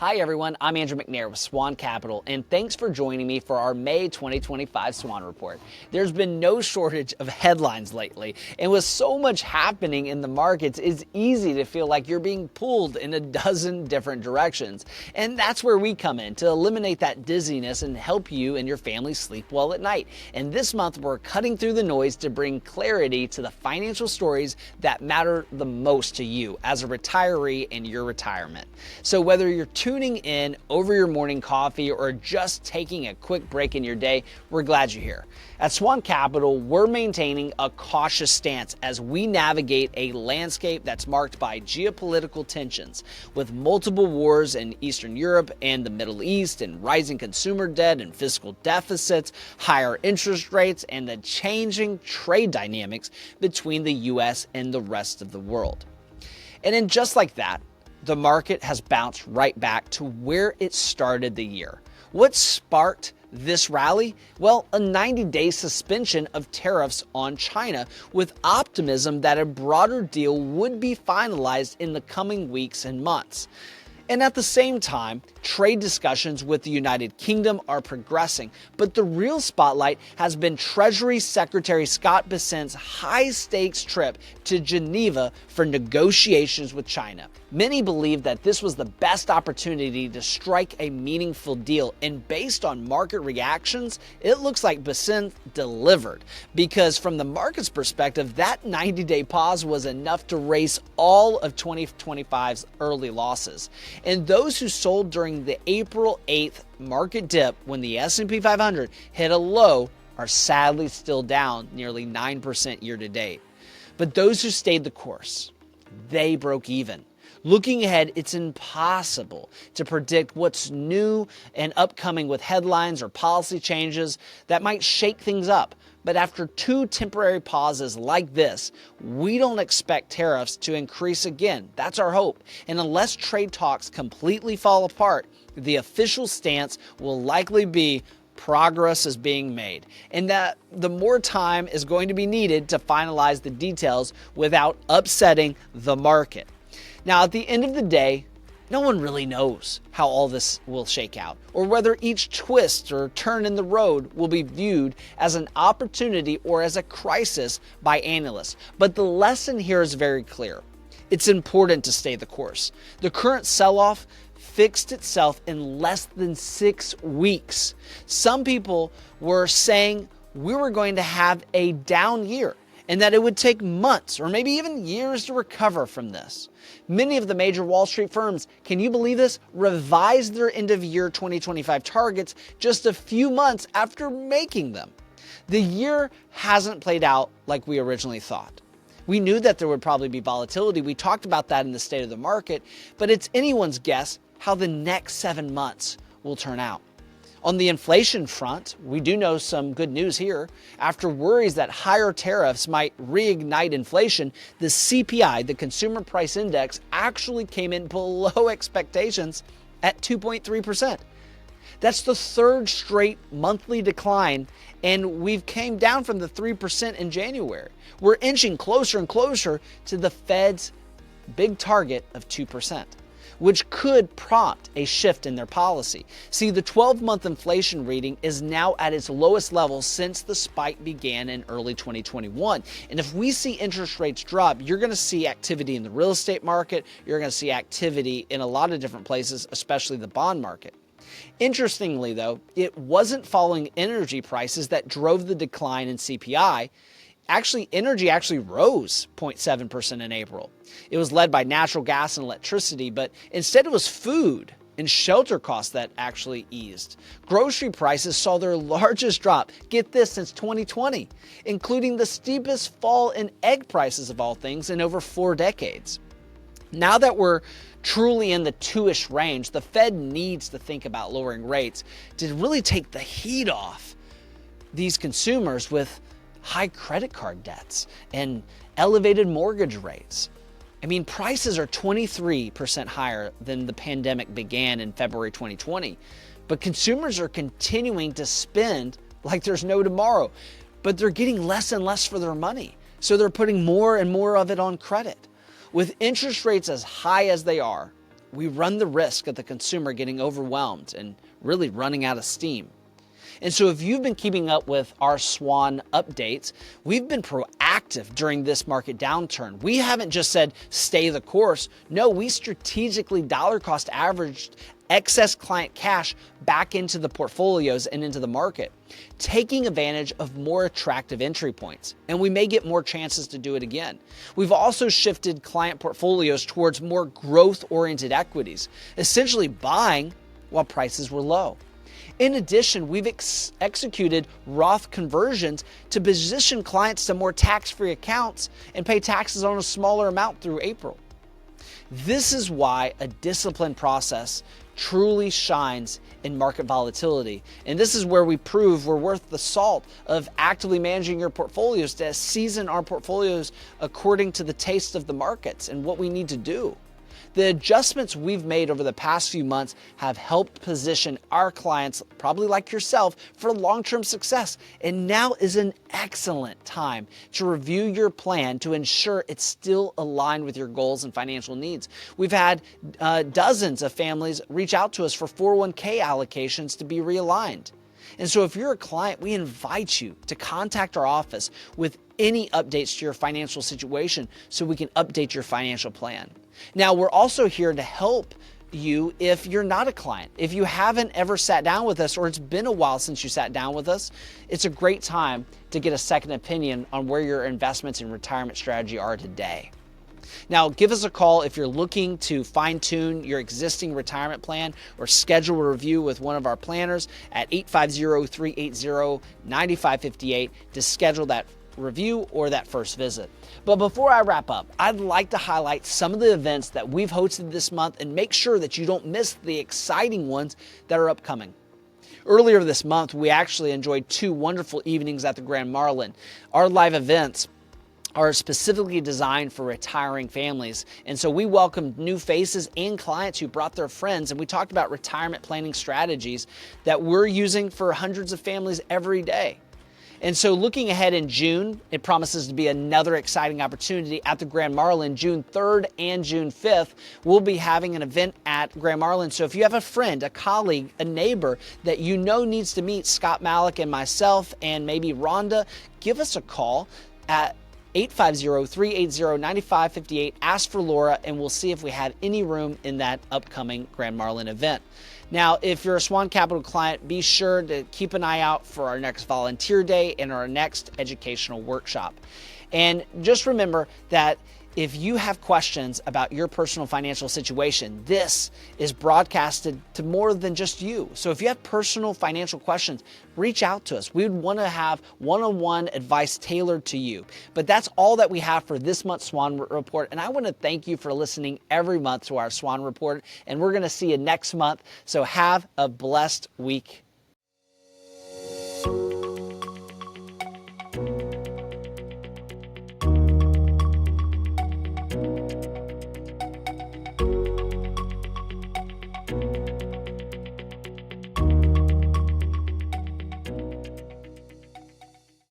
Hi everyone, I'm Andrew McNair with SWAN Capital, and thanks for joining me for our May 2025 SWAN Report. There's been no shortage of headlines lately, and with so much happening in the markets, it's easy to feel like you're being pulled in a dozen different directions. And that's where we come in to eliminate that dizziness and help you and your family sleep well at night. And this month, we're cutting through the noise to bring clarity to the financial stories that matter the most to you as a retiree in your retirement. So whether you're tuning in over your morning coffee or just taking a quick break in your day, we're glad you're here. At SWAN Capital, we're maintaining a cautious stance as we navigate a landscape that's marked by geopolitical tensions, with multiple wars in Eastern Europe and the Middle East, and rising consumer debt and fiscal deficits, higher interest rates, and the changing trade dynamics between the U.S. and the rest of the world. And then just like that, the market has bounced right back to where it started the year. What sparked this rally? Well, a 90-day suspension of tariffs on China, with optimism that a broader deal would be finalized in the coming weeks and months. And at the same time, trade discussions with the United Kingdom are progressing, but the real spotlight has been Treasury Secretary Scott Bessent's high-stakes trip to Geneva for negotiations with China. Many believe that this was the best opportunity to strike a meaningful deal, and based on market reactions, it looks like Bessent delivered, because from the market's perspective, that 90-day pause was enough to erase all of 2025's early losses. And those who sold during the April 8th market dip when the S&P 500 hit a low are sadly still down nearly 9% year to date. But those who stayed the course, they broke even. Looking ahead, it's impossible to predict what's new and upcoming with headlines or policy changes that might shake things up. But after two temporary pauses like this, we don't expect tariffs to increase again. That's our hope. And unless trade talks completely fall apart, the official stance will likely be progress is being made, and that the more time is going to be needed to finalize the details without upsetting the market. Now, at the end of the day, no one really knows how all this will shake out, or whether each twist or turn in the road will be viewed as an opportunity or as a crisis by analysts. But the lesson here is very clear. It's important to stay the course. The current sell-off fixed itself in less than 6 weeks. Some people were saying we were going to have a down year, and that it would take months or maybe even years to recover from this. Many of the major Wall Street firms, can you believe this, revised their end-of-year 2025 targets just a few months after making them. The year hasn't played out like we originally thought. We knew that there would probably be volatility. We talked about that in the State of the Market, but it's anyone's guess how the next 7 months will turn out. On the inflation front, we do know some good news here. After worries that higher tariffs might reignite inflation, the CPI, the Consumer Price Index, actually came in below expectations at 2.3%. That's the third straight monthly decline, and we've came down from the 3% in January. We're inching closer and closer to the Fed's big target of 2%. Which could prompt a shift in their policy. See, the 12-month inflation reading is now at its lowest level since the spike began in early 2021. And if we see interest rates drop, you're going to see activity in the real estate market. You're going to see activity in a lot of different places, especially the bond market. Interestingly, though, it wasn't falling energy prices that drove the decline in CPI. Energy actually rose 0.7% in April. It was led by natural gas and electricity, but instead it was food and shelter costs that actually eased. Grocery prices saw their largest drop, get this, since 2020, including the steepest fall in egg prices of all things in over 4 decades. Now that we're truly in the 2-ish range, the Fed needs to think about lowering rates to really take the heat off these consumers with high credit card debts and elevated mortgage rates. I mean, prices are 23% higher than the pandemic began in February 2020, but consumers are continuing to spend like there's no tomorrow, but they're getting less and less for their money. So they're putting more and more of it on credit. With interest rates as high as they are, we run the risk of the consumer getting overwhelmed and really running out of steam. And so if you've been keeping up with our SWAN updates, we've been proactive during this market downturn. We haven't just said, stay the course. No, we strategically dollar cost averaged excess client cash back into the portfolios and into the market, taking advantage of more attractive entry points. And we may get more chances to do it again. We've also shifted client portfolios towards more growth-oriented equities, essentially buying while prices were low. In addition, we've executed Roth conversions to position clients to more tax-free accounts and pay taxes on a smaller amount through April. This is why a disciplined process truly shines in market volatility. And this is where we prove we're worth the salt of actively managing your portfolios to season our portfolios according to the taste of the markets and what we need to do. The adjustments we've made over the past few months have helped position our clients, probably like yourself, for long-term success. And now is an excellent time to review your plan to ensure it's still aligned with your goals and financial needs. We've had dozens of families reach out to us for 401k allocations to be realigned. And so if you're a client, we invite you to contact our office with any updates to your financial situation so we can update your financial plan. Now, we're also here to help you if you're not a client. If you haven't ever sat down with us or it's been a while since you sat down with us, it's a great time to get a second opinion on where your investments and retirement strategy are today. Now, give us a call if you're looking to fine-tune your existing retirement plan or schedule a review with one of our planners at 850-380-9558 to schedule that review or that first visit. But before I wrap up, I'd like to highlight some of the events that we've hosted this month and make sure that you don't miss the exciting ones that are upcoming. Earlier this month, we actually enjoyed 2 wonderful evenings at the Grand Marlin. Our live events are specifically designed for retiring families. And so we welcomed new faces and clients who brought their friends, and we talked about retirement planning strategies that we're using for hundreds of families every day. And so looking ahead in June, it promises to be another exciting opportunity at the Grand Marlin. June 3rd and June 5th, we'll be having an event at Grand Marlin. So if you have a friend, a colleague, a neighbor that you know needs to meet Scott Malik and myself and maybe Rhonda, give us a call at 850-380-9558. Ask for Laura, and we'll see if we have any room in that upcoming Grand Marlin event. Now, if you're a SWAN Capital client, be sure to keep an eye out for our next volunteer day and our next educational workshop. And just remember that if you have questions about your personal financial situation, this is broadcasted to more than just you. So if you have personal financial questions, reach out to us. We would want to have one-on-one advice tailored to you. But that's all that we have for this month's SWAN Report. And I want to thank you for listening every month to our SWAN Report. And we're going to see you next month. So have a blessed week.